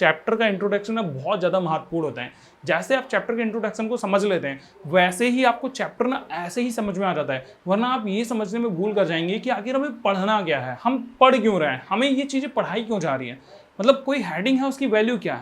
Chapter का introduction ना बहुत ज़्यादा महत्वपूर्ण होता है। जैसे आप चैप्टर के इंट्रोडक्शन को समझ लेते हैं वैसे ही आपको चैप्टर ना ऐसे ही समझ में आ जाता है, वरना आप ये समझने में भूल कर जाएंगे कि आखिर हमें पढ़ना क्या है, हम पढ़ क्यों रहे हैं, हमें ये चीज़ें पढ़ाई क्यों जा रही है, मतलब कोई हेडिंग है उसकी वैल्यू क्या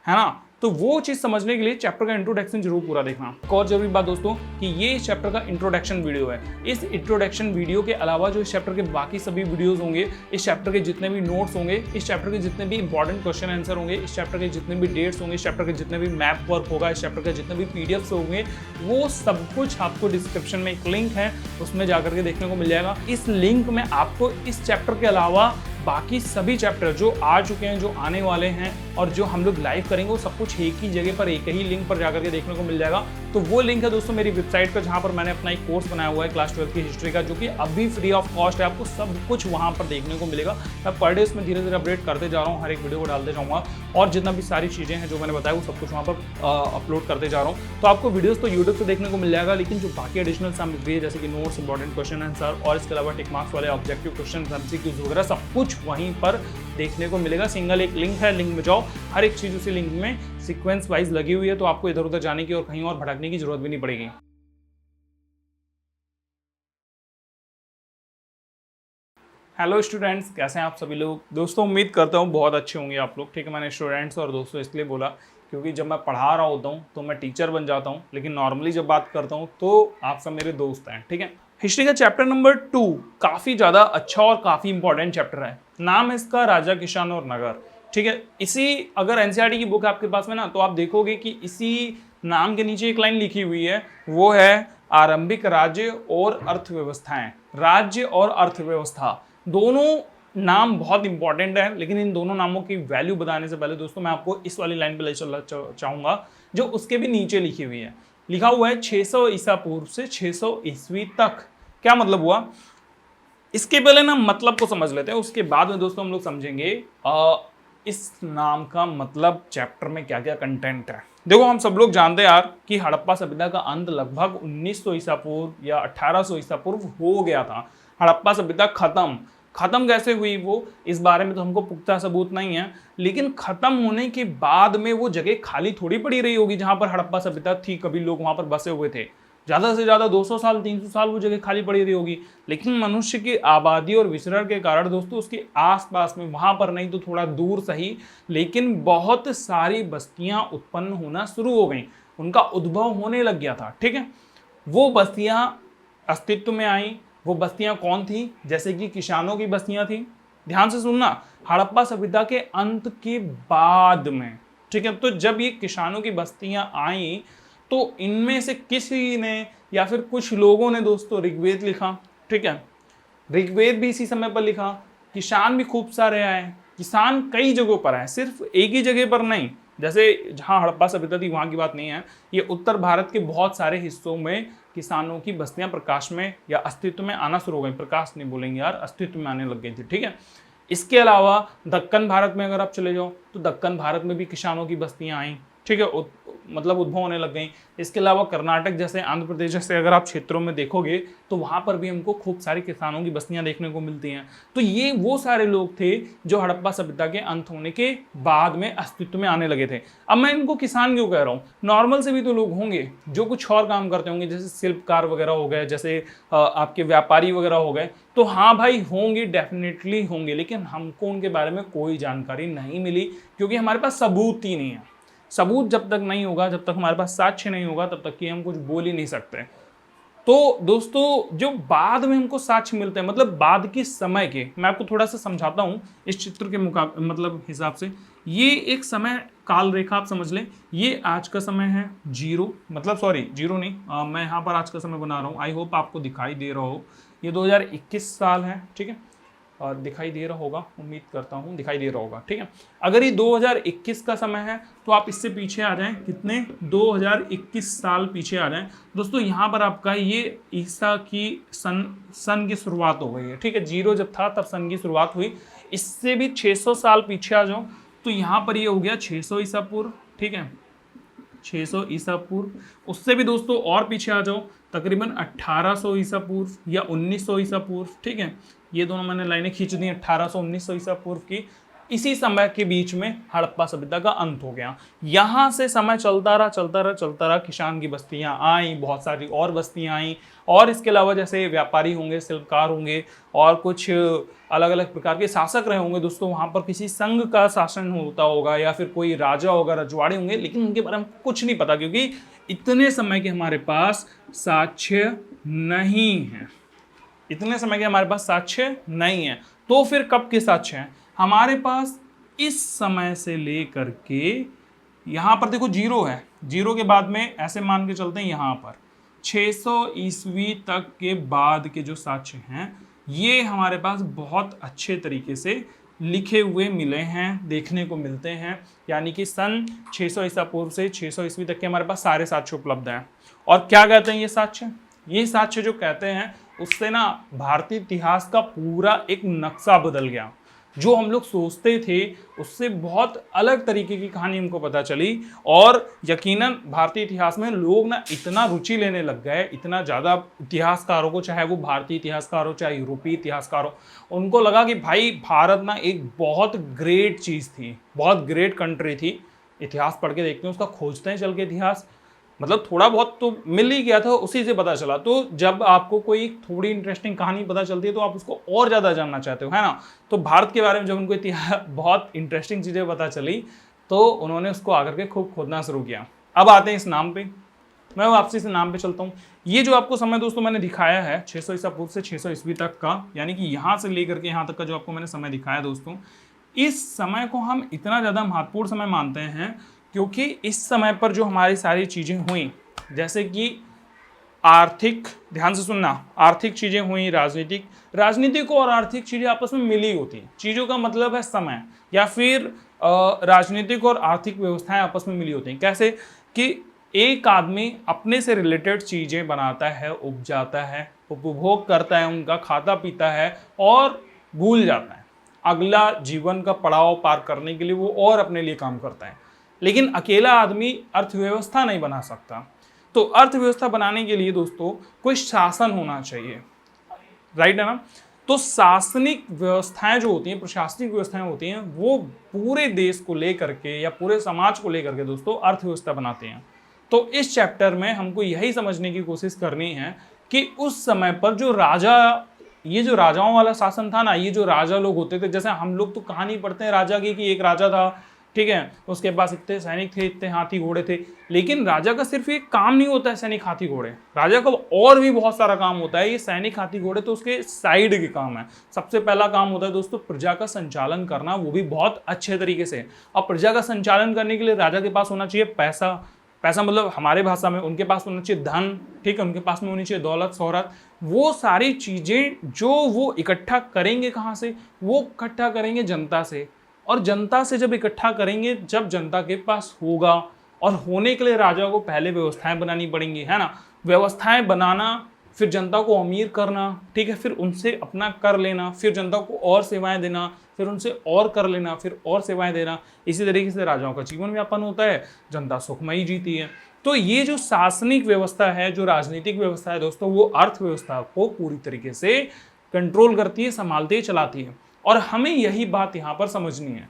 है ना। तो वो चीज़ समझने के लिए चैप्टर का इंट्रोडक्शन जरूर पूरा देखना। एक और जरूरी बात दोस्तों कि ये इस चैप्टर का इंट्रोडक्शन वीडियो है। इस इंट्रोडक्शन वीडियो के अलावा जो इस चैप्टर के बाकी सभी वीडियोस होंगे, इस चैप्टर के जितने भी नोट्स होंगे, इस चैप्टर के जितने भी इंपॉर्टेंट क्वेश्चन आंसर होंगे, इस चैप्टर के जितने भी डेट्स होंगे, इस चैप्टर के जितने भी मैप वर्क होगा, इस चैप्टर के जितने भी पीडीएफ्स होंगे, वो सब कुछ आपको डिस्क्रिप्शन में एक लिंक है उसमें जाकर के देखने को मिल जाएगा। इस लिंक में आपको इस चैप्टर के अलावा बाकी सभी चैप्टर जो आ चुके हैं, जो आने वाले हैं और जो हम लोग लाइव करेंगे, वो सब कुछ एक ही जगह पर एक ही लिंक पर जाकर के देखने को मिल जाएगा। तो वो लिंक है दोस्तों मेरी वेबसाइट पर, जहां पर मैंने अपना एक कोर्स बनाया हुआ है क्लास 12 की हिस्ट्री का, जो कि अभी फ्री ऑफ कॉस्ट है। आपको सब कुछ वहां पर देखने को मिलेगा। मैं पर डे इसमें धीरे धीरे अपडेट करते जा रहा हूँ, हर एक वीडियो को डालते जाऊँगा और जितना भी सारी चीज़ें हैं जो मैंने बताया वो सब कुछ वहाँ पर अपलोड करते जा रहा हूँ। तो आपको वीडियोज़ तो यूट्यूब से देखने को मिल जाएगा, लेकिन जो बाकी एडिशनल सामग्री है जैसे कि नोट्स, इंपॉर्टेंट क्वेश्चन आंसर और इसके अलावा टिक मार्क्स वाले ऑब्जेक्टिव क्वेश्चन, एमसीक्यूज वगैरह सब कुछ वहीं पर देखने को मिलेगा। सिंगल एक लिंक है, लिंक में जाओ, हर एक चीज़ उसी लिंक में सीक्वेंस वाइज लगी हुई है, तो आपको इधर उधर जाने की और कहीं और भटकने की जरूरत भी नहीं पड़ेगी। हेलो स्टूडेंट्स, कैसे हैं आप सभी लोग। दोस्तों उम्मीद करता हूँ बहुत अच्छे होंगे आप लोग। ठीक है, मैंने स्टूडेंट्स और दोस्तों इसलिए बोला क्योंकि जब मैं पढ़ा रहा होता हूँ तो मैं टीचर बन जाता हूँ, लेकिन नॉर्मली जब बात करता हूँ तो आप सब मेरे दोस्त हैं। ठीक है, हिस्ट्री का चैप्टर नंबर 2 काफ़ी ज़्यादा अच्छा और काफ़ी इंपॉर्टेंट चैप्टर है। नाम है इसका राजा किसान और नगर। ठीक है, इसी अगर एनसीईआरटी की बुक आपके पास में ना, तो आप देखोगे कि इसी नाम के नीचे एक लाइन लिखी हुई है, वो है आरंभिक राज्य और अर्थव्यवस्थाएं। राज्य और अर्थव्यवस्था दोनों नाम बहुत इंपॉर्टेंट है, लेकिन इन दोनों नामों की वैल्यू बताने से पहले दोस्तों मैं आपको इस वाली लाइन पे ले चलना चाहूँगा जो उसके भी नीचे लिखी हुई है। लिखा हुआ है 600 ईसा पूर्व से 600 ईस्वी तक। क्या मतलब हुआ, इसके पहले ना मतलब को समझ लेते हैं, उसके बाद में दोस्तों हम लोग समझेंगे इस नाम का मतलब, चैप्टर में क्या क्या कंटेंट है। देखो हम सब लोग जानते हैं यार कि हड़प्पा सभ्यता का अंत लगभग 1900 ईसा पूर्व या 1800 ईसा पूर्व हो गया था। हड़प्पा सभ्यता खत्म कैसे हुई वो, इस बारे में तो हमको पुख्ता सबूत नहीं है, लेकिन खत्म होने के बाद में वो जगह खाली थोड़ी पड़ी रही होगी जहां पर हड़प्पा सभ्यता थी, कभी लोग वहां पर बसे हुए थे। ज़्यादा से ज़्यादा 200 साल 300 साल वो जगह खाली पड़ी रही होगी, लेकिन मनुष्य की आबादी और विचरण के कारण दोस्तों उसके आसपास में, वहां पर नहीं तो थोड़ा दूर सही, लेकिन बहुत सारी बस्तियां उत्पन्न होना शुरू हो गई, उनका उद्भव होने लग गया था। ठीक है, वो बस्तियां अस्तित्व में आई। वो बस्तियां कौन थी, जैसे कि किसानों की बस्तियां थी। ध्यान से सुनना, हड़प्पा सभ्यता के अंत के बाद में, ठीक है, तो जब ये किसानों की बस्तियां आई तो इनमें से किसी ने या फिर कुछ लोगों ने दोस्तों ऋग्वेद लिखा। ठीक है, ऋग्वेद भी इसी समय पर लिखा। किसान भी खूब सारे आए, किसान कई जगहों पर आए, सिर्फ एक ही जगह पर नहीं। जैसे जहाँ हड़प्पा सभ्यता थी वहाँ की बात नहीं है, ये उत्तर भारत के बहुत सारे हिस्सों में किसानों की बस्तियां प्रकाश में या अस्तित्व में आना शुरू हो गई। प्रकाश नहीं बोलेंगे यार, अस्तित्व में आने लग गई थी। ठीक है, इसके अलावा दक्कन भारत में अगर आप चले जाओ तो दक्कन भारत में भी किसानों की बस्तियां आई। ठीक है, मतलब उद्भव होने लग गई। इसके अलावा कर्नाटक जैसे, आंध्र प्रदेश जैसे अगर आप क्षेत्रों में देखोगे तो वहाँ पर भी हमको खूब सारी किसानों की बस्तियां देखने को मिलती हैं। तो ये वो सारे लोग थे जो हड़प्पा सभ्यता के अंत होने के बाद में अस्तित्व में आने लगे थे। अब मैं इनको किसान क्यों कह रहा हूँ, नॉर्मल से भी तो लोग होंगे जो कुछ और काम करते होंगे, जैसे शिल्पकार वगैरह हो गए, जैसे आपके व्यापारी वगैरह हो गए, तो हाँ भाई होंगे, डेफिनेटली होंगे, लेकिन हमको उनके बारे में कोई जानकारी नहीं मिली क्योंकि हमारे पास सबूत ही नहीं है। सबूत जब तक नहीं होगा, जब तक हमारे पास साक्ष्य नहीं होगा, तब तक कि हम कुछ बोल ही नहीं सकते। तो दोस्तों जो बाद में हमको साक्ष्य मिलते हैं, मतलब बाद के समय के, मैं आपको थोड़ा सा समझाता हूँ इस चित्र के मतलब हिसाब से। ये एक समय काल रेखा आप समझ लें, ये आज का समय है 0, मतलब सॉरी 0 नहीं, मैं यहाँ पर आज का समय बना रहा हूँ, आई होप आपको दिखाई दे रहा हो। ये 2021 साल है। ठीक है, और दिखाई दे रहा होगा, उम्मीद करता हूँ दिखाई दे रहा होगा। ठीक है, अगर ये 2021 का समय है तो आप इससे पीछे आ जाएं, कितने, 2021 साल पीछे आ जाएं दोस्तों। यहाँ पर आपका ये ईसा की सन की शुरुआत हो गई है। ठीक है, 0 जब था तब सन की शुरुआत हुई। इससे भी 600 साल पीछे आ जाओ तो यहाँ पर ये हो गया 600 ईसा पूर्व। ठीक है, 600 ईसा पूर्व। उससे भी दोस्तों और पीछे आ जाओ, तकरीबन 1800 ईसा पूर्व या 1900 ईसा पूर्व। ठीक है, ये दोनों मैंने लाइनें खींच दी 1800 1900 ईसा पूर्व की। इसी समय के बीच में हड़प्पा सभ्यता का अंत हो गया। यहाँ से समय चलता रहा, किसान की बस्तियाँ आई, बहुत सारी और बस्तियाँ आई, और इसके अलावा जैसे व्यापारी होंगे, शिल्पकार होंगे, और कुछ अलग अलग प्रकार के शासक रहे होंगे दोस्तों। वहाँ पर किसी संघ का शासन होता होगा या फिर कोई राजा होगा, रजवाड़े होंगे, लेकिन उनके बारे में कुछ नहीं पता, क्योंकि इतने समय के हमारे पास साक्ष्य नहीं है। इतने समय के हमारे पास साक्ष्य नहीं है। तो फिर कब के साक्ष्य हैं हमारे पास? इस समय से लेकर के यहाँ पर देखो जीरो है, जीरो के बाद में ऐसे मान के चलते हैं यहाँ पर 600 ईस्वी तक के बाद के जो साक्ष्य हैं ये हमारे पास बहुत अच्छे तरीके से लिखे हुए मिले हैं, देखने को मिलते हैं। यानी कि सन 600 ईसा पूर्व से 600 ईस्वी तक के हमारे पास सारे साक्ष्य उपलब्ध हैं। और क्या कहते हैं ये साक्ष्य? ये साक्ष्य जो कहते हैं उससे ना भारतीय इतिहास का पूरा एक नक्शा बदल गया। जो हम लोग सोचते थे उससे बहुत अलग तरीके की कहानी हमको पता चली, और यकीनन भारतीय इतिहास में लोग ना इतना रुचि लेने लग गए, इतना ज़्यादा इतिहासकारों को, चाहे वो भारतीय इतिहासकार हो चाहे यूरोपीय इतिहासकार हो, उनको लगा कि भाई भारत ना एक बहुत ग्रेट चीज़ थी, बहुत ग्रेट कंट्री थी। इतिहास पढ़ के देखते हैं, उसका खोजते हैं चल के इतिहास, मतलब थोड़ा बहुत तो मिल ही गया था, उसी से पता चला। तो जब आपको कोई थोड़ी इंटरेस्टिंग कहानी पता चलती है तो आप उसको और ज़्यादा जानना चाहते हो, है ना। तो भारत के बारे में जब उनको इतिहास बहुत इंटरेस्टिंग चीज़ें पता चली तो उन्होंने उसको आकर के खूब खोदना शुरू किया। अब आते हैं इस नाम पे, मैं वापसी से नाम पे चलता हूँ। ये जो आपको समय दोस्तों मैंने दिखाया है 600 ईसा पूर्व से 600 ईस्वी तक का, यानी कि यहाँ से लेकर के यहाँ तक का जो आपको मैंने समय दिखाया दोस्तों, इस समय को हम इतना ज़्यादा महत्वपूर्ण समय मानते हैं क्योंकि इस समय पर जो हमारी सारी चीज़ें हुई, जैसे कि आर्थिक, ध्यान से सुनना, आर्थिक चीज़ें हुई, राजनीतिक और आर्थिक चीज़ें आपस में मिली होती। चीज़ों का मतलब है समय, या फिर राजनीतिक और आर्थिक व्यवस्थाएं आपस में मिली होती हैं। कैसे कि एक आदमी अपने से रिलेटेड चीज़ें बनाता है, उपजाता है, उपभोग करता है, उनका खाता पीता है और भूल जाता है। अगला जीवन का पड़ाव पार करने के लिए वो और अपने लिए काम करता है। लेकिन अकेला आदमी अर्थव्यवस्था नहीं बना सकता। तो अर्थव्यवस्था बनाने के लिए दोस्तों कोई शासन होना चाहिए, राइट है ना। तो शासनिक व्यवस्थाएं जो होती हैं, प्रशासनिक व्यवस्थाएं होती हैं, वो पूरे देश को लेकर के या पूरे समाज को लेकर के दोस्तों अर्थव्यवस्था बनाते हैं। तो इस चैप्टर में हमको यही समझने की कोशिश करनी है कि उस समय पर जो राजा, ये जो राजाओं वाला शासन था ना, ये जो राजा लोग होते थे, जैसे हम लोग तो कहानी पढ़ते हैं राजा की कि एक राजा था, ठीक है, उसके पास इतने सैनिक थे, इतने हाथी घोड़े थे। लेकिन राजा का सिर्फ एक काम नहीं होता है सैनिक हाथी घोड़े, राजा का और भी बहुत सारा काम होता है। ये सैनिक हाथी घोड़े तो उसके साइड के काम है। सबसे पहला काम होता है दोस्तों प्रजा का संचालन करना, वो भी बहुत अच्छे तरीके से। अब प्रजा का संचालन करने के लिए राजा के पास होना चाहिए पैसा, पैसा मतलब हमारे भाषा में उनके पास होना चाहिए धन, ठीक है, उनके पास में होनी चाहिए दौलत, शोहरत। वो सारी चीज़ें जो वो इकट्ठा करेंगे कहाँ से? वो इकट्ठा करेंगे जनता से। और जनता से जब इकट्ठा करेंगे, जब जनता के पास होगा, और होने के लिए राजा को पहले व्यवस्थाएं बनानी पड़ेंगी, है ना। व्यवस्थाएं बनाना, फिर जनता को अमीर करना, ठीक है, फिर उनसे अपना कर लेना, फिर जनता को और सेवाएं देना, फिर उनसे और कर लेना, फिर और सेवाएं देना। इसी तरीके से राजाओं का जीवन व्यापन होता है, जनता सुखमयी जीती है। तो ये जो शासनिक व्यवस्था है, जो राजनीतिक व्यवस्था है दोस्तों, वो अर्थव्यवस्था को पूरी तरीके से कंट्रोल करती है, संभालती है, चलाती है। और हमें यही बात यहाँ पर समझनी है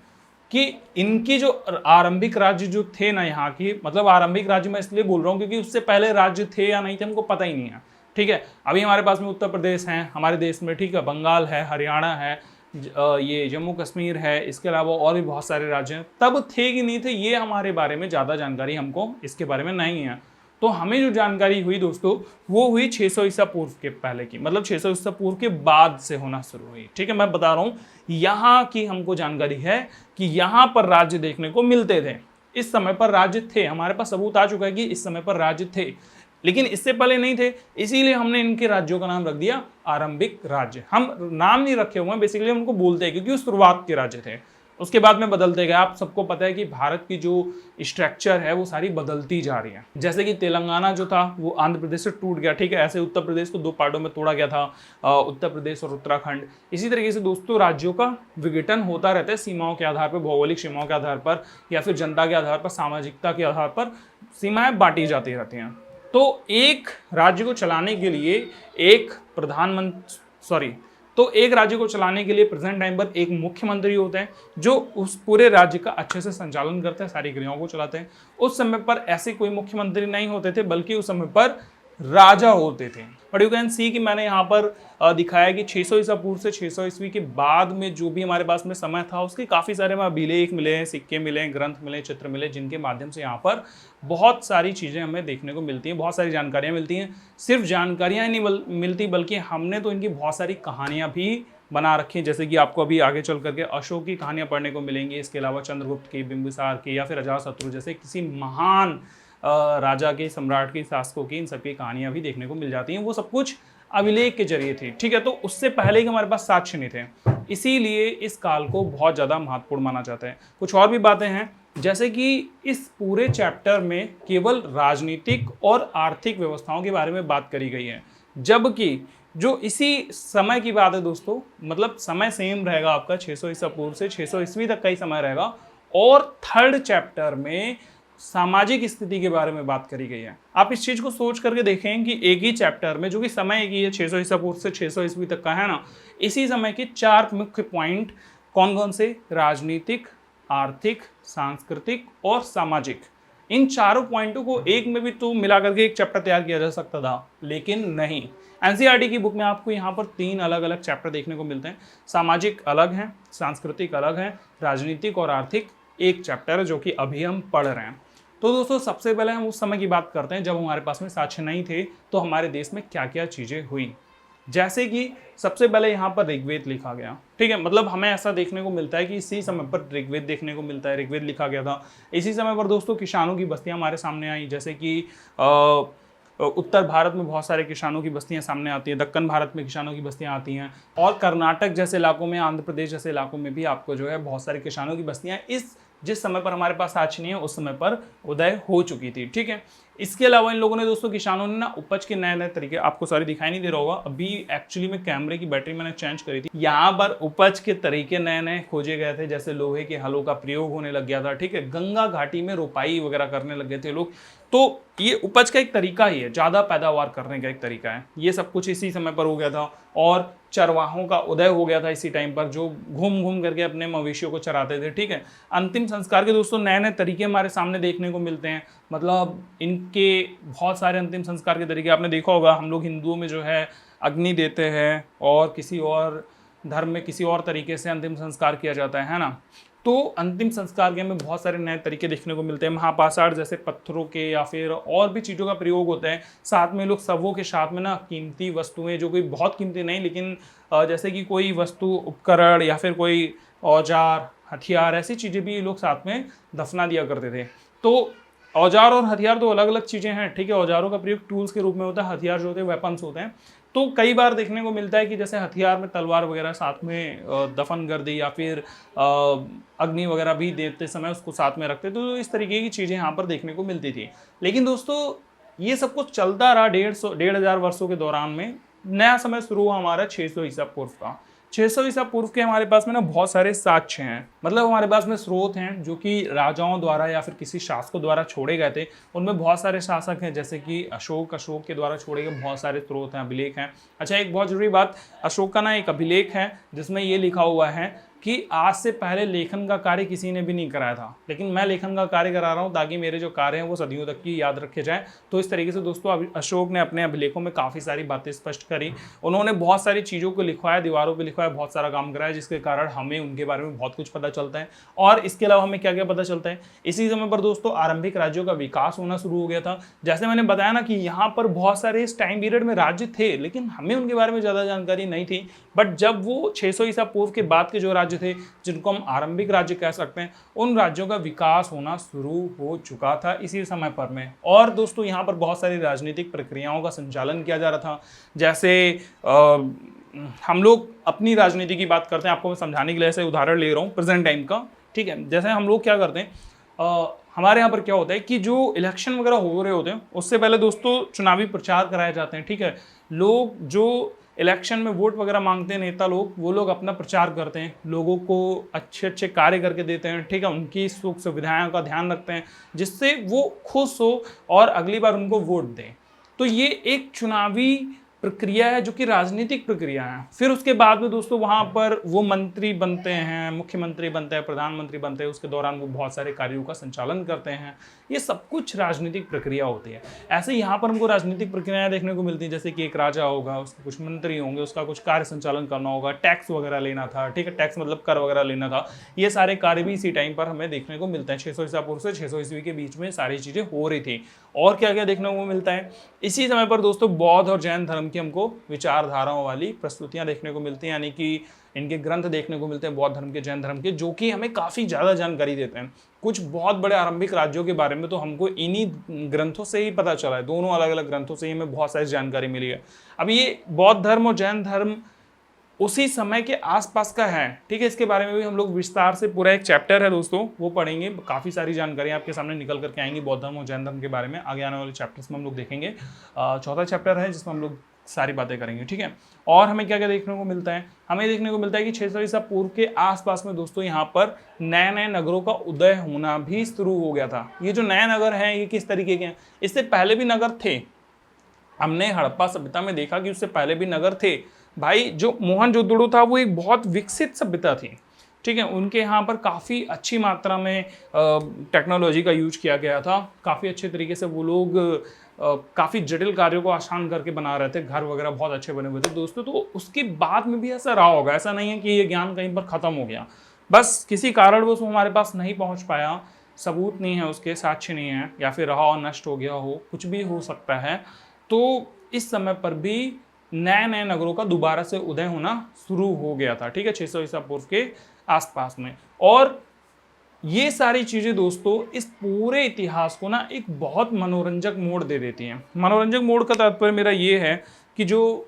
कि इनकी जो आरंभिक राज्य जो थे ना यहाँ की, मतलब आरंभिक राज्य मैं इसलिए बोल रहा हूँ क्योंकि उससे पहले राज्य थे या नहीं थे हमको पता ही नहीं है, ठीक है। अभी हमारे पास में उत्तर प्रदेश है हमारे देश में, ठीक है, बंगाल है, हरियाणा है, ये जम्मू कश्मीर है, इसके अलावा और भी बहुत सारे राज्य हैं। तब थे कि नहीं थे ये हमारे बारे में ज़्यादा जानकारी हमको इसके बारे में नहीं है। तो हमें जो जानकारी हुई दोस्तों वो हुई 600 ईसा पूर्व के पहले की, मतलब 600 ईसा पूर्व के बाद से होना शुरू हुई, ठीक है। मैं बता रहा हूँ यहाँ की हमको जानकारी है कि यहाँ पर राज्य देखने को मिलते थे, इस समय पर राज्य थे, हमारे पास सबूत आ चुका है कि इस समय पर राज्य थे, लेकिन इससे पहले नहीं थे। इसीलिए हमने इनके राज्यों का नाम रख दिया आरंभिक राज्य। हम नाम नहीं रखे हुए हैं, बेसिकली उनको बोलते हैं क्योंकि वो शुरुआत के राज्य थे, उसके बाद में बदलते गए। आप सबको पता है कि भारत की जो स्ट्रक्चर है वो सारी बदलती जा रही है। जैसे कि तेलंगाना जो था वो आंध्र प्रदेश से टूट गया, ठीक है, ऐसे उत्तर प्रदेश को दो पार्टों में तोड़ा गया था, उत्तर प्रदेश और उत्तराखंड। इसी तरीके से दोस्तों राज्यों का विघटन होता रहता है सीमाओं के आधार पर, भौगोलिक सीमाओं के आधार पर, या फिर जनता के आधार पर, सामाजिकता के आधार पर सीमाएं बांटी जाती रहती हैं। तो एक राज्य को चलाने के लिए एक तो एक राज्य को चलाने के लिए प्रेजेंट टाइम पर एक मुख्यमंत्री होते हैं जो उस पूरे राज्य का अच्छे से संचालन करते हैं, सारी क्रियाओं को चलाते हैं। उस समय पर ऐसे कोई मुख्यमंत्री नहीं होते थे, बल्कि उस समय पर राजा होते थे। बट यू कैन सी कि मैंने यहाँ पर दिखाया कि 600 ईसा पूर्व से 600 ईस्वी के बाद में जो भी हमारे पास में समय था, उसके काफ़ी सारे हमें अभिलेख मिले हैं, सिक्के मिले हैं, ग्रंथ मिले, चित्र मिले, जिनके माध्यम से यहाँ पर बहुत सारी चीज़ें हमें देखने को मिलती हैं, बहुत सारी जानकारियाँ मिलती हैं। सिर्फ जानकारियाँ ही नहीं मिलती, बल्कि हमने तो इनकी बहुत सारी कहानियाँ भी बना रखी हैं, जैसे कि आपको अभी आगे चल करके अशोक की कहानियाँ पढ़ने को मिलेंगी। इसके अलावा चंद्रगुप्त की, बिंबिसार की, या फिर अजातशत्रु जैसे किसी महान राजा के, सम्राट की, शासकों की, इन सबकी कहानियां भी देखने को मिल जाती हैं। वो सब कुछ अभिलेख के जरिए थी, ठीक है। तो उससे पहले ही हमारे पास साक्ष्य नहीं थे, इसीलिए इस काल को बहुत ज़्यादा महत्वपूर्ण माना जाता है। कुछ और भी बातें हैं, जैसे कि इस पूरे चैप्टर में केवल राजनीतिक और आर्थिक व्यवस्थाओं के बारे में बात करी गई है, जबकि जो इसी समय की बात है दोस्तों, मतलब समय सेम रहेगा आपका 600 ईसा पूर्व से 600 ईस्वी तक का ही समय रहेगा, और थर्ड चैप्टर में सामाजिक स्थिति के बारे में बात करी गई है। आप इस चीज को सोच करके देखें कि एक ही चैप्टर में, जो कि समय एक ही है, 600 ईसा पूर्व से 600 ईस्वी तक का है ना, इसी समय के 4 मुख्य पॉइंट कौन कौन से, राजनीतिक, आर्थिक, सांस्कृतिक और सामाजिक, इन चारों पॉइंटों को एक में भी तो मिला करके एक चैप्टर तैयार किया जा सकता था, लेकिन नहीं। एनसीईआरटी की बुक में आपको यहाँ पर 3 अलग अलग चैप्टर देखने को मिलते हैं। सामाजिक अलग हैं, सांस्कृतिक अलग हैं, राजनीतिक और आर्थिक एक चैप्टर है, जो कि अभी हम पढ़ रहे हैं। तो दोस्तों सबसे पहले हम उस समय की बात करते हैं जब हमारे पास में साक्ष्य नहीं थे, तो हमारे देश में क्या क्या चीज़ें हुई। जैसे कि सबसे पहले यहाँ पर ऋग्वेद लिखा गया, ठीक है। मतलब हमें ऐसा देखने को मिलता है कि इसी समय पर ऋग्वेद देखने को मिलता है, ऋग्वेद लिखा गया था। इसी समय पर दोस्तों किसानों की बस्तियाँ हमारे सामने आई, जैसे कि उत्तर भारत में बहुत सारे किसानों की बस्तियां सामने आती हैं, दक्कन भारत में किसानों की बस्तियां आती हैं, और कर्नाटक जैसे इलाकों में, आंध्र प्रदेश जैसे इलाकों में भी आपको जो है बहुत सारे किसानों की बस्तियां जिस समय पर हमारे पास साक्ष्य नहीं है उस समय पर उदय हो चुकी थी, ठीक है। इसके अलावा इन लोगों ने दोस्तों, किसानों ने ना उपज के नए नए तरीके, आपको सारी दिखाई नहीं दे रहा होगा, अभी एक्चुअली में कैमरे की बैटरी मैंने चेंज करी थी, यहाँ पर उपज के तरीके नए नए खोजे गए थे, जैसे लोहे के हलों का प्रयोग होने लग गया था, ठीक है। गंगा घाटी में रोपाई वगैरह करने लग गए थे लोग। तो ये उपज का एक तरीका ही है, ज़्यादा पैदावार करने का एक तरीका है। ये सब कुछ इसी समय पर हो गया था, और चरवाहों का उदय हो गया था इसी टाइम पर, जो घूम घूम करके अपने मवेशियों को चराते थे, ठीक है। अंतिम संस्कार के दोस्तों नए नए तरीके हमारे सामने देखने को मिलते हैं, मतलब इनके बहुत सारे अंतिम संस्कार के तरीके आपने देखा होगा। हम लोग हिंदुओं में जो है अग्नि देते हैं, और किसी और धर्म में किसी और तरीके से अंतिम संस्कार किया जाता है ना। तो अंतिम संस्कार के में बहुत सारे नए तरीके देखने को मिलते हैं। महापाषाण जैसे पत्थरों के या फिर और भी चीज़ों का प्रयोग होता है। साथ में लोग शवों के साथ में ना कीमती वस्तुएं, जो कोई बहुत कीमती नहीं, लेकिन जैसे कि कोई वस्तु, उपकरण या फिर कोई औजार, हथियार, ऐसी चीज़ें भी लोग साथ में दफना दिया करते थे। तो औजार और हथियार तो अलग अलग चीज़ें हैं, ठीक है। औजारों का प्रयोग टूल्स के रूप में होता है, हथियार जो होते हैं वेपन्स होते हैं। तो कई बार देखने को मिलता है कि जैसे हथियार में तलवार वगैरह साथ में दफन कर दी, या फिर अग्नि वगैरह भी देते समय उसको साथ में रखते, तो इस तरीके की चीज़ें यहाँ पर देखने को मिलती थी। लेकिन दोस्तों ये सब कुछ चलता रहा 1,500 वर्षों के दौरान में। नया समय शुरू हुआ हमारा 600 ईसा पूर्व का। 600 ईसा पूर्व के हमारे पास में ना बहुत सारे साक्ष्य हैं, मतलब हमारे पास में स्रोत हैं जो कि राजाओं द्वारा या फिर किसी शासकों द्वारा छोड़े गए थे। उनमें बहुत सारे शासक हैं, जैसे कि अशोक के द्वारा छोड़े गए बहुत सारे स्रोत हैं, अभिलेख हैं। अच्छा, एक बहुत जरूरी बात, अशोक का ना एक अभिलेख है जिसमें ये लिखा हुआ है कि आज से पहले लेखन का कार्य किसी ने भी नहीं कराया था, लेकिन मैं लेखन का कार्य करा रहा हूँ ताकि मेरे जो कार्य हैं वो सदियों तक की याद रखे जाएं। तो इस तरीके से दोस्तों अशोक ने अपने अभिलेखों में काफ़ी सारी बातें स्पष्ट करी। उन्होंने बहुत सारी चीज़ों को लिखवाया, दीवारों पर लिखवाया, बहुत सारा काम कराया, जिसके कारण हमें उनके बारे में बहुत कुछ पता चलता है। और इसके अलावा हमें क्या क्या पता चलता है, इसी समय पर दोस्तों आरंभिक राज्यों का विकास होना शुरू हो गया था। जैसे मैंने बताया ना कि यहाँ पर बहुत सारे इस टाइम पीरियड में राज्य थे, लेकिन हमें उनके बारे में ज़्यादा जानकारी नहीं थी। बट जब वो 600 ईसा पूर्व के बाद के जो राज्य थे, जिनको हम आरंभिक राज्य कह सकते हैं, उन राज्यों का विकास होना शुरू हो चुका था इसी समय पर में। और दोस्तों यहाँ पर बहुत सारी राजनीतिक प्रक्रियाओं का संचालन किया जा रहा था। जैसे हम लोग अपनी राजनीति की बात करते हैं, आपको मैं समझाने के लिए ऐसे उदाहरण ले रहा हूँ प्रेजेंट टाइम का, ठीक है। जैसे हम लोग क्या करते हैं, हमारे यहाँ पर क्या होता है कि जो इलेक्शन वगैरह हो रहे होते हैं उससे पहले दोस्तों चुनावी प्रचार कराए जाते हैं, ठीक है। लोग जो इलेक्शन में वोट वगैरह मांगते हैं, नेता लोग, वो लोग अपना प्रचार करते हैं, लोगों को अच्छे अच्छे कार्य करके देते हैं, ठीक है। उनकी सुख सुविधाओं का ध्यान रखते हैं, जिससे वो खुश हो और अगली बार उनको वोट दें। तो ये एक चुनावी प्रक्रिया है जो कि राजनीतिक प्रक्रिया है। फिर उसके बाद में दोस्तों वहाँ पर वो मंत्री बनते हैं, मुख्यमंत्री बनते हैं, प्रधानमंत्री बनते हैं, उसके दौरान वो बहुत सारे कार्यों का संचालन करते हैं। ये सब कुछ राजनीतिक प्रक्रिया होती है। ऐसे यहाँ पर हमको राजनीतिक प्रक्रियाएं देखने को मिलती हैं, जैसे कि एक राजा होगा, उसके कुछ मंत्री होंगे, उसका कुछ कार्य संचालन करना होगा, टैक्स वगैरह लेना था, ठीक है, टैक्स मतलब कर वगैरह लेना था। ये सारे कार्य भी इसी टाइम पर हमें देखने को मिलते हैं। 600 ईसा पूर्व से 600 ईस्वी के बीच में सारी चीजें हो रही थी। और क्या क्या देखने को मिलता है, इसी समय पर दोस्तों बौद्ध और जैन धर्म की हमको विचारधाराओं वाली प्रस्तुतियां देखने को मिलती हैं, यानी कि इनके ग्रंथ देखने को मिलते हैं बौद्ध धर्म के, जैन धर्म के, जो कि हमें काफ़ी ज़्यादा जानकारी देते हैं। कुछ बहुत बड़े आरंभिक राज्यों के बारे में तो हमको इन्हीं ग्रंथों से ही पता चला है, दोनों अलग अलग ग्रंथों से ही हमें बहुत सारी जानकारी मिली है। अब ये बौद्ध धर्म और जैन धर्म उसी समय के आसपास का है, ठीक है। इसके बारे में भी हम लोग विस्तार से, पूरा एक चैप्टर है दोस्तों, वो पढ़ेंगे। काफ़ी सारी जानकारी आपके सामने निकल करके आएंगी बौद्ध धर्म और जैन धर्म के बारे में। आगे आने वाले चैप्टर्स में हम लोग देखेंगे। चौथा चैप्टर है जिसमें हम लोग सारी बातें करेंगे, ठीक है। और हमें क्या क्या देखने को मिलता है, हमें देखने को मिलता है कि 600 ईसा पूर्व के आसपास में दोस्तों यहाँ पर नए नए नगरों का उदय होना भी शुरू हो गया था। ये जो नए नगर हैं ये किस तरीके के हैं, इससे पहले भी नगर थे। हमने हड़प्पा सभ्यता में देखा कि उससे पहले भी नगर थे भाई। जो मोहनजोदड़ो था वो एक बहुत विकसित सभ्यता थी, ठीक है। उनके यहाँ पर काफ़ी अच्छी मात्रा में टेक्नोलॉजी का यूज किया गया था। काफ़ी अच्छे तरीके से वो लोग काफ़ी जटिल कार्यों को आसान करके बना रहे थे। घर वगैरह बहुत अच्छे बने हुए थे दोस्तों। तो उसके बाद में भी ऐसा रहा होगा, ऐसा नहीं है कि ये ज्ञान कहीं पर ख़त्म हो गया, बस किसी कारणवश वो हमारे पास नहीं पहुँच पाया, सबूत नहीं है उसके, साक्ष्य नहीं है, या फिर रहा और नष्ट हो गया हो, कुछ भी हो सकता है। तो इस समय पर भी नए नए नगरों का दोबारा से उदय होना शुरू हो गया था, ठीक है, 600 ईसा पूर्व के आसपास में। और ये सारी चीज़ें दोस्तों इस पूरे इतिहास को ना एक बहुत मनोरंजक मोड़ दे देती हैं। मनोरंजक मोड़ का तात्पर्य मेरा ये है कि जो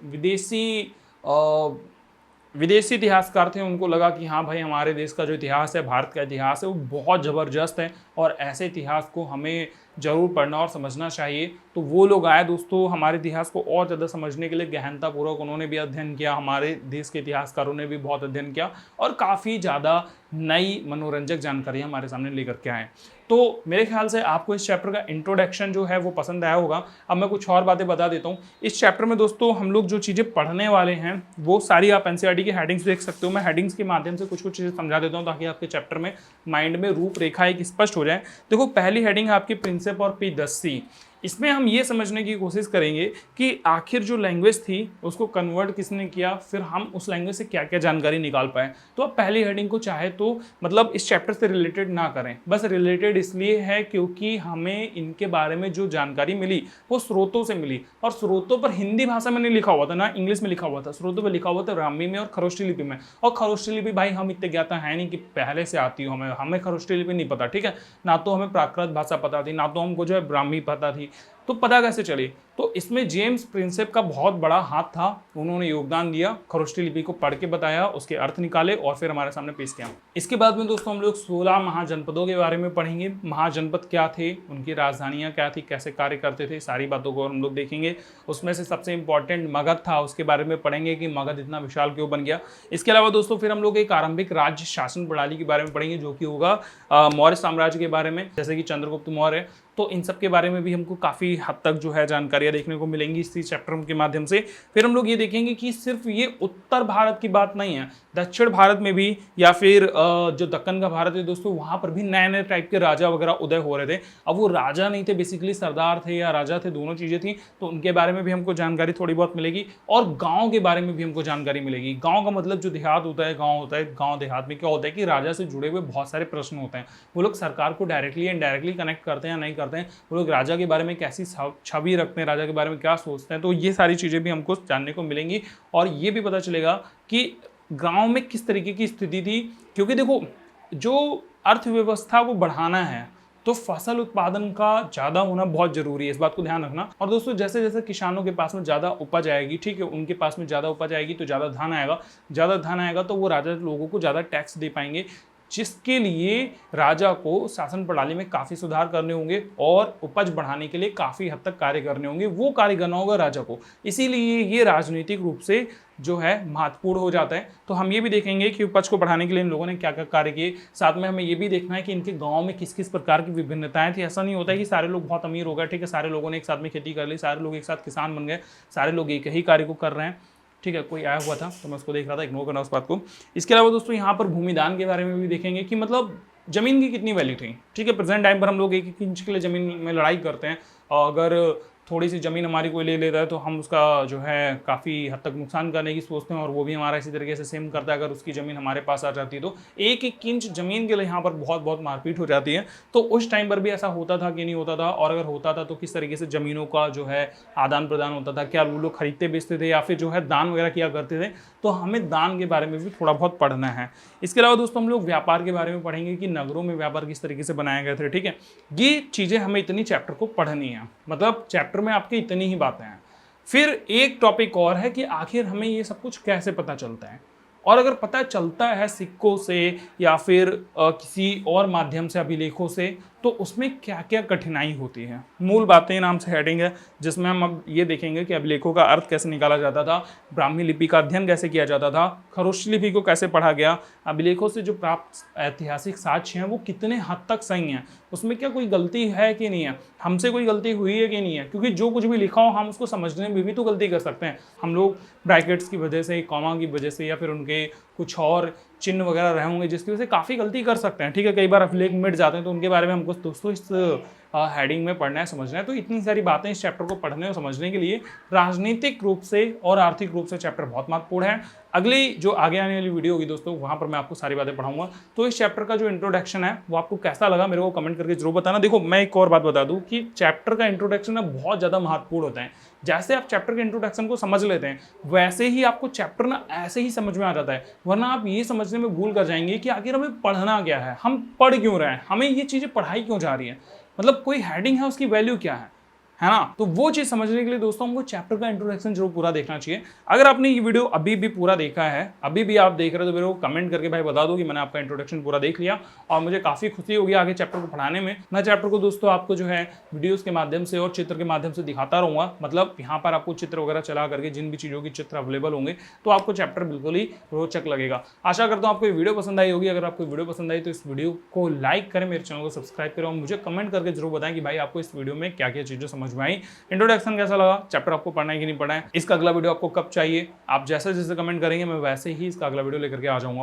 विदेशी इतिहासकार थे उनको लगा कि हाँ भाई, हमारे देश का जो इतिहास है, भारत का इतिहास है, वो बहुत ज़बरदस्त है और ऐसे इतिहास को हमें ज़रूर पढ़ना और समझना चाहिए। तो वो लोग आए दोस्तों हमारे इतिहास को और ज़्यादा समझने के लिए, गहनतापूर्वक उन्होंने भी अध्ययन किया, हमारे देश के इतिहासकारों ने भी बहुत अध्ययन किया और काफ़ी ज़्यादा नई मनोरंजक जानकारी हमारे सामने लेकर के आए। तो मेरे ख्याल से आपको इस चैप्टर का इंट्रोडक्शन जो है वो पसंद आया होगा। अब मैं कुछ और बातें बता देता हूँ। इस चैप्टर में दोस्तों हम लोग जो चीज़ें पढ़ने वाले हैं वो सारी आप एनसीईआरटी की हेडिंग्स देख सकते हो। मैं हेडिंग्स के माध्यम से कुछ कुछ चीज़ें समझा देता हूँ ताकि आपके चैप्टर में माइंड में रूपरेखा एक स्पष्ट हो जाए। देखो, पहली हेडिंग है आपकी प्रिंसिप और P10C। इसमें हम ये समझने की कोशिश करेंगे कि आखिर जो लैंग्वेज थी उसको कन्वर्ट किसने किया, फिर हम उस लैंग्वेज से क्या क्या जानकारी निकाल पाए। तो आप पहली हेडिंग को चाहे तो मतलब इस चैप्टर से रिलेटेड ना करें, बस रिलेटेड इसलिए है क्योंकि हमें इनके बारे में जो जानकारी मिली वो स्रोतों से मिली, और स्रोतों पर हिंदी भाषा में नहीं लिखा हुआ था, ना इंग्लिश में लिखा हुआ था, स्रोतों पर लिखा हुआ था ब्राह्मी में और खरोष्टी लिपि में। और खरोष्टी लिपि भाई हम इतने ज्ञाता है नहीं कि पहले से आती हो, हमें खरोष्टी लिपि नहीं पता, ठीक है। ना तो हमें प्राकृत भाषा पता थी, ना तो हमको जो है ब्राह्मी पता थी, तो पता कैसे चली। तो इसमें जेम्स प्रिंसेप का बहुत बड़ा हाथ था, उन्होंने योगदान दिया, खरोष्टी लिपि को पढ़ के बताया, उसके अर्थ निकाले और फिर हमारे सामने पेश किया। इसके बाद में दोस्तों हम लोग 16 महाजनपदों के बारे में पढ़ेंगे। महाजनपद क्या थे, उनकी राजधानियां क्या थी, कैसे कार्य करते थे, सारी बातों को हम लोग देखेंगे। उसमें से सबसे इंपॉर्टेंट मगध था, उसके बारे में पढ़ेंगे कि मगध इतना विशाल क्यों बन गया। इसके अलावा दोस्तों फिर हम लोग एक आरंभिक राज्य शासन प्रणाली के बारे में पढ़ेंगे जो कि होगा मौर्य साम्राज्य के बारे में, जैसे कि चंद्रगुप्त मौर्य। तो इन सब के बारे में भी हमको काफ़ी हद तक जो है जानकारियाँ देखने को मिलेंगी इसी चैप्टर के माध्यम से। फिर हम लोग ये देखेंगे कि सिर्फ ये उत्तर भारत की बात नहीं है, दक्षिण भारत में भी या फिर जो दक्कन का भारत है दोस्तों, वहाँ पर भी नए नए टाइप के राजा वगैरह उदय हो रहे थे। अब वो राजा नहीं थे, बेसिकली सरदार थे या राजा थे, दोनों चीज़ें थी। तो उनके बारे में भी हमको जानकारी थोड़ी बहुत मिलेगी और गाँव के बारे में भी हमको जानकारी मिलेगी। गाँव का मतलब जो देहात होता है, गाँव होता है, गाँव देहात में क्या होता है कि राजा से जुड़े हुए बहुत सारे प्रश्न होते हैं। वो लोग सरकार को डायरेक्टली इनडायरेक्टली कनेक्ट करते हैं या नहीं करते हैं, वो लोग राजा के बारे में कैसी छवि रखते हैं, राजा के बारे में क्या सोचते हैं। तो ये सारी चीज़ें भी हमको जानने को मिलेंगी और ये भी पता चलेगा कि गांव में किस तरीके की स्थिति थी। क्योंकि देखो, जो अर्थव्यवस्था को बढ़ाना है तो फसल उत्पादन का ज़्यादा होना बहुत ज़रूरी है, इस बात को ध्यान रखना। और दोस्तों जैसे जैसे किसानों के पास में ज़्यादा उपज आएगी, ठीक है, उनके पास में ज़्यादा उपज आएगी तो ज़्यादा धान आएगा, ज़्यादा धान आएगा तो वो राजा लोगों को ज़्यादा टैक्स दे पाएंगे। जिसके लिए राजा को शासन प्रणाली में काफ़ी सुधार करने होंगे और उपज बढ़ाने के लिए काफ़ी हद तक कार्य करने होंगे। वो कार्य करना होगा राजा को, इसीलिए ये राजनीतिक रूप से जो है महत्वपूर्ण हो जाता है। तो हम ये भी देखेंगे कि उपज को बढ़ाने के लिए इन लोगों ने क्या क्या कार्य किए। साथ में हमें ये भी देखना है कि इनके गांव में किस किस प्रकार की विभिन्नताएं थी। ऐसा नहीं होता है कि सारे लोग बहुत अमीर हो गए, ठीक है, सारे लोगों ने एक साथ में खेती कर ली, सारे लोग एक साथ किसान बन गए, सारे लोग एक ही कार्य को कर रहे हैं, ठीक है। कोई आया हुआ था तो मैं उसको देख रहा था, इग्नोर करना उस बात को। इसके अलावा दोस्तों यहाँ पर भूमिदान के बारे में भी देखेंगे कि मतलब जमीन की कितनी वैल्यू थी, ठीक है। प्रेजेंट टाइम पर हम लोग 1-1 इंच के लिए जमीन में लड़ाई करते हैं, और अगर थोड़ी सी ज़मीन हमारी कोई ले लेता है तो हम उसका जो है काफ़ी हद तक नुकसान करने की सोचते हैं, और वो भी हमारा इसी तरीके से सेम करता है। अगर उसकी ज़मीन हमारे पास आ जाती है तो 1-1 इंच ज़मीन के लिए यहाँ पर बहुत बहुत मारपीट हो जाती है। तो उस टाइम पर भी ऐसा होता था कि नहीं होता था, और अगर होता था तो किस तरीके से ज़मीनों का जो है आदान प्रदान होता था, क्या वो लोग खरीदते बेचते थे या फिर जो है दान वगैरह किया करते थे। तो हमें दान के बारे में भी थोड़ा बहुत पढ़ना है। इसके अलावा दोस्तों हम लोग व्यापार के बारे में पढ़ेंगे कि नगरों में व्यापार किस तरीके से बनाए गए थे, ठीक है। ये चीज़ें हमें इतनी चैप्टर को पढ़नी है, मतलब चैप्टर में आपके इतनी ही बातें हैं। फिर एक टॉपिक और है कि आखिर हमें ये सब कुछ कैसे पता चलता है, और अगर पता चलता है सिक्कों से या फिर किसी और माध्यम से, अभिलेखों से, तो उसमें क्या क्या कठिनाई होती है। मूल बातें नाम से हेडिंग है, जिसमें हम अब ये देखेंगे कि अभिलेखों का अर्थ कैसे निकाला जाता था, ब्राह्मी लिपि का अध्ययन कैसे किया जाता था, खरोष्ट लिपि को कैसे पढ़ा गया, अभिलेखों से जो प्राप्त ऐतिहासिक साक्ष्य हैं वो कितने हद तक सही हैं, उसमें क्या कोई गलती है कि नहीं है, हमसे कोई गलती हुई है कि नहीं है। क्योंकि जो कुछ भी लिखा हो हम उसको समझने में भी तो गलती कर सकते हैं। हम लोग ब्रैकेट्स की वजह से, कॉमा की वजह से, या फिर उनके कुछ और चिन्ह वगैरह रहे होंगे जिसकी वजह से काफ़ी गलती कर सकते हैं, ठीक है। कई बार अभिलेख मिट जाते हैं, तो उनके बारे में हमको दोस्तों इस हेडिंग में पढ़ना है, समझना है। तो इतनी सारी बातें इस चैप्टर को पढ़ने और समझने के लिए राजनीतिक रूप से और आर्थिक रूप से चैप्टर बहुत महत्वपूर्ण है। अगली जो आगे आने वाली वीडियो होगी दोस्तों, वहाँ पर मैं आपको सारी बातें पढ़ाऊंगा। तो इस चैप्टर का जो इंट्रोडक्शन है वो आपको कैसा लगा मेरे को कमेंट करके जरूर बताना। देखो, मैं एक और बात बता दूं कि चैप्टर का इंट्रोडक्शन ना बहुत ज़्यादा महत्वपूर्ण होता है। जैसे आप चैप्टर के इंट्रोडक्शन को समझ लेते हैं, वैसे ही आपको चैप्टर ना ऐसे ही समझ में आ जाता है। वरना आप ये समझने में भूल कर जाएंगे कि आखिर हमें पढ़ना क्या है, हम पढ़ क्यों रहे हैं, हमें ये चीज़ें पढ़ाई क्यों जा रही है, मतलब कोई हेडिंग है उसकी वैल्यू क्या है ना। तो वो चीज़ समझने के लिए दोस्तों हमको चैप्टर का इंट्रोडक्शन जरूर पूरा देखना चाहिए। अगर आपने ये वीडियो अभी भी पूरा देखा है, अभी भी आप देख रहे हो, तो मेरे को कमेंट करके भाई बता दो कि मैंने आपका इंट्रोडक्शन पूरा देख लिया, और मुझे काफ़ी खुशी होगी आगे चैप्टर को पढ़ाने में। मैं चैप्टर को दोस्तों आपको जो है वीडियोज़ के माध्यम से और चित्र के माध्यम से दिखाता रहूँगा। मतलब यहाँ पर आपको चित्र वगैरह चला करके जिन भी चीज़ों की चित्र अवेलेबल होंगे तो आपको चैप्टर बिल्कुल ही रोचक लगेगा। आशा करता हूँ आपको ये वीडियो पसंद आई होगी। अगर आपको वीडियो पसंद आई तो इस वीडियो को लाइक करें, मेरे चैनल को सब्सक्राइब करें, और मुझे कमेंट करके जरूर बताएं कि भाई आपको इस वीडियो में क्या क्या चीज़ें समझ में आई, इंट्रोडक्शन कैसा लगा, चैप्टर आपको पढ़ना है कि नहीं पढ़ना है, इसका अगला वीडियो आपको कब चाहिए। आप जैसे जैसे कमेंट करेंगे मैं वैसे ही इसका अगला वीडियो लेकर के आ जाऊंगा।